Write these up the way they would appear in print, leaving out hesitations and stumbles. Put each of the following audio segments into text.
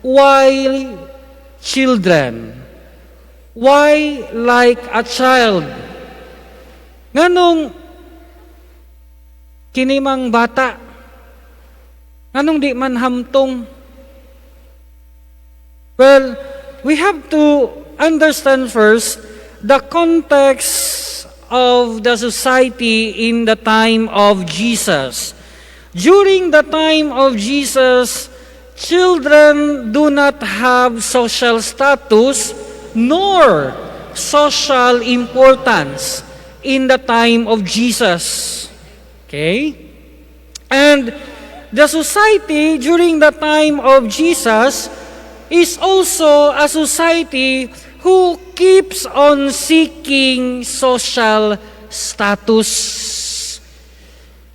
Why children? Why like a child? Nganong kinimang bata? Nganong di man hamtong? Well, we have to understand first the context of the society in the time of Jesus. During the time of Jesus, children do not have social status nor social importance in the time of Jesus. Okay? And the society during the time of Jesus is also a society who keeps on seeking social status.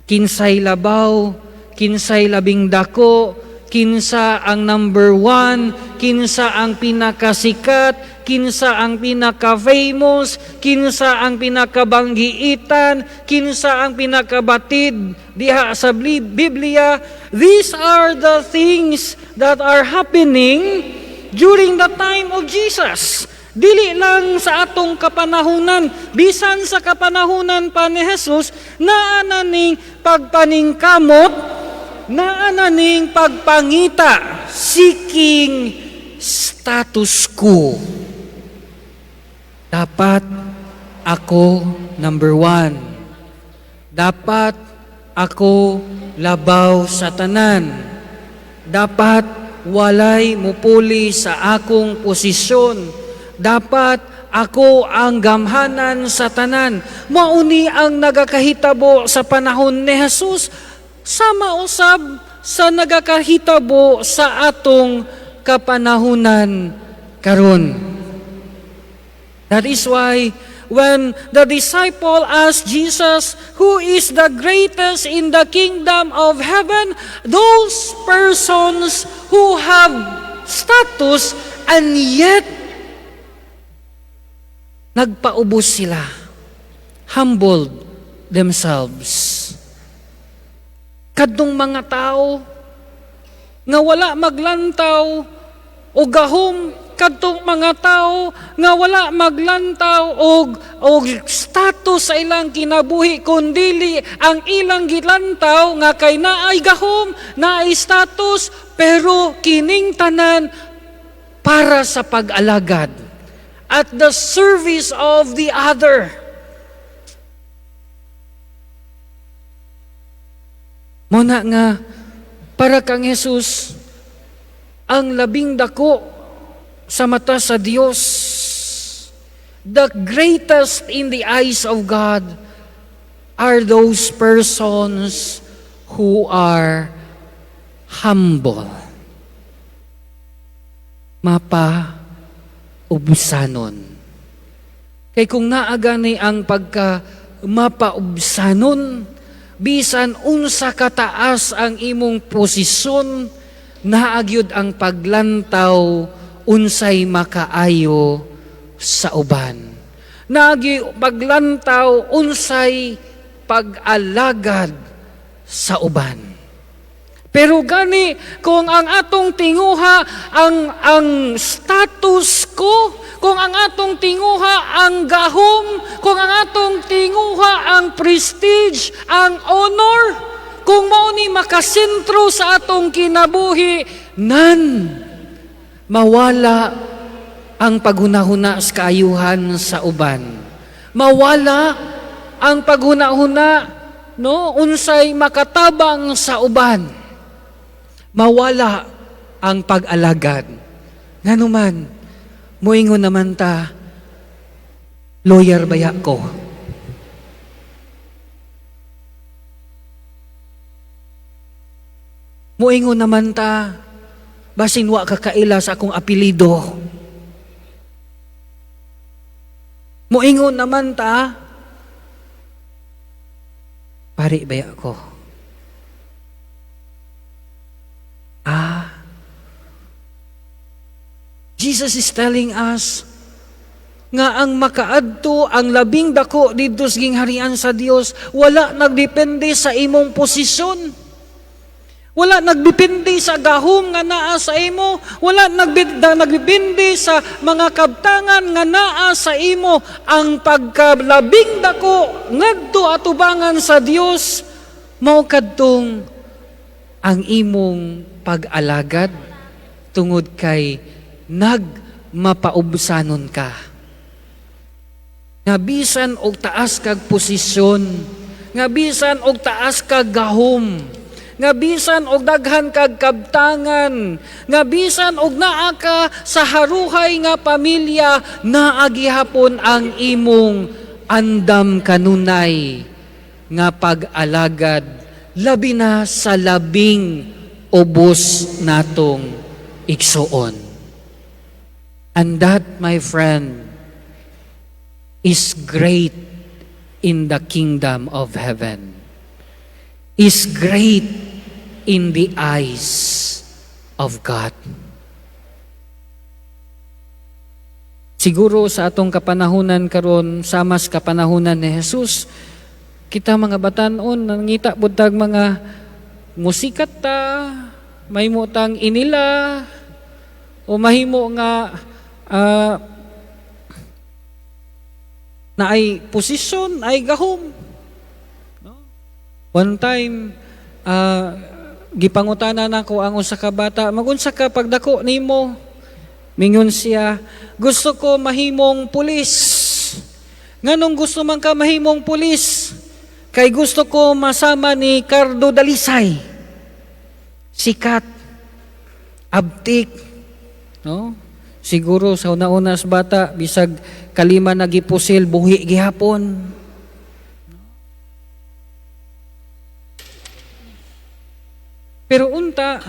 Kinsay labaw, kinsay labing dako, kinsa ang number 1, kinsa ang pinakasikat, kinsa ang pinaka-famous, kinsa ang pinakabanggiitan, kinsa ang pinakabatid diha sa Biblia. These are the things that are happening during the time of Jesus. Dili lang sa atong kapanahunan, bisan sa kapanahunan pa ni Jesus, naana ning pagpaningkamot, naana ning pagpangita, seeking status quo. Dapat ako number 1. Dapat ako labaw sa tanan. Dapat walay mupuli sa akong posisyon. Dapat ako ang gamhanan sa tanan. Mauni ang nagakahitabo sa panahon ni Jesus. Sama usab sa nagakahitabo sa atong kapanahunan karon. That is why when the disciple asked Jesus, who is the greatest in the kingdom of heaven, those persons who have status and yet nagpaubos sila, humbled themselves. Kadtong mga tao nga wala maglantaw o gahom, kadtong mga tao nga wala maglantaw og status sa ilang kinabuhi, kundili ang ilang gilantaw nga kay naay gahom, naay status, pero kining tanan para sa pag-alagad at the service of the other. Muna nga, para kang Jesus, ang labing dako sa mata sa Diyos, the greatest in the eyes of God are those persons who are humble. Mapaubsanon. Kay kung naagani ang pagka mapaubsanon, bisan unsa kataas ang imong posisyon, naagyud ang paglantaw unsay makaayo sa uban. Naagi paglantaw unsay pag-alagad sa uban. Pero gani kung ang atong tinguha ang status ko, kung ang atong tinguha ang gahom, kung ang atong tinguha ang prestige, ang honor, kung mao ni makasentro sa atong kinabuhi, mawala ang paghunahuna sa kaayuhan sa uban. Mawala ang paghunahuna, no, unsay makatabang sa uban. Mawala ang pag-alagad. Nganuman, moingon naman ta, lawyer baya ko. Moingon naman ta, basin wa kakaila sa akong apelido. Moingon naman ta, pari baya ko. Jesus is telling us nga ang makaadto ang labing dako didto sa gingharian sa Dios wala nagdepende sa imong posisyon. Wala nagbipindi sa gahom nga naa sa imo. Wala nagbipindi sa mga kabtangan nga naa sa imo. Ang pagkalabing dako ngadto atubangan sa Dios mao kadtong ang imong pag-alagad tungod kay nagmapaubsanon ka. Nga bisan og taas kag posisyon, nga bisan og taas kag gahom, nga bisan og daghan kag kabtangan, nga bisan og naa ka sa haruhay nga pamilya, naa gihapon ang imong andam kanunay nga pag-alagad, labi na sa labing ubos natong igsuon. And that, my friend, is great in the kingdom of heaven, is great in the eyes of God. Siguro sa atong kapanahunan karon, samas kapanahunan ni Jesus, kita mga batanon, nangita buntag mga musikat ta, mahimo tang inila, o mahimo nga na ay posisyon, ay gahom. No? One time, gipangutana na ko ang usa ka bata, magunsa ka pagdako nimo? Mingon siya, gusto ko mahimong pulis. Nganong gusto man ka mahimong pulis? Kay gusto ko masama ni Cardo Dalisay. Sikat, abtik, no? Siguro sa una-una sa bata, bisag kalima nagipusil, buhi gihapon. Pero unta,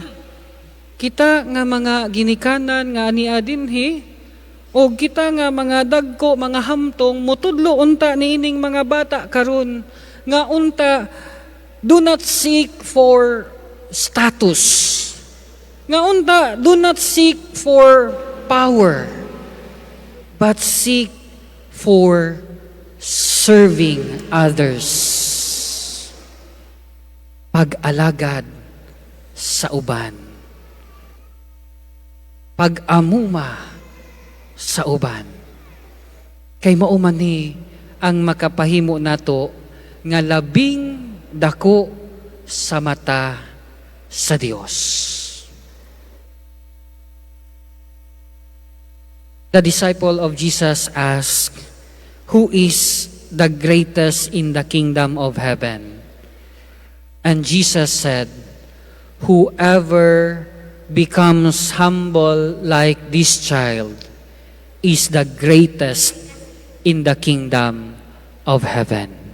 kita nga mga ginikanan nga ania dinhi, o kita nga mga dagko, mga hamtong, mutudlo unta niining mga bata karon nga unta, do not seek for status. Nga unta, do not seek for power, but seek for serving others. Pag-alagad sa uban. Pag-amuma sa uban. Kay mauman ni ang makapahimo nato nga labing dako sa mata sa Dios. The disciple of Jesus asked, "Who is the greatest in the kingdom of heaven?" And Jesus said, "Whoever becomes humble like this child is the greatest in the kingdom of heaven."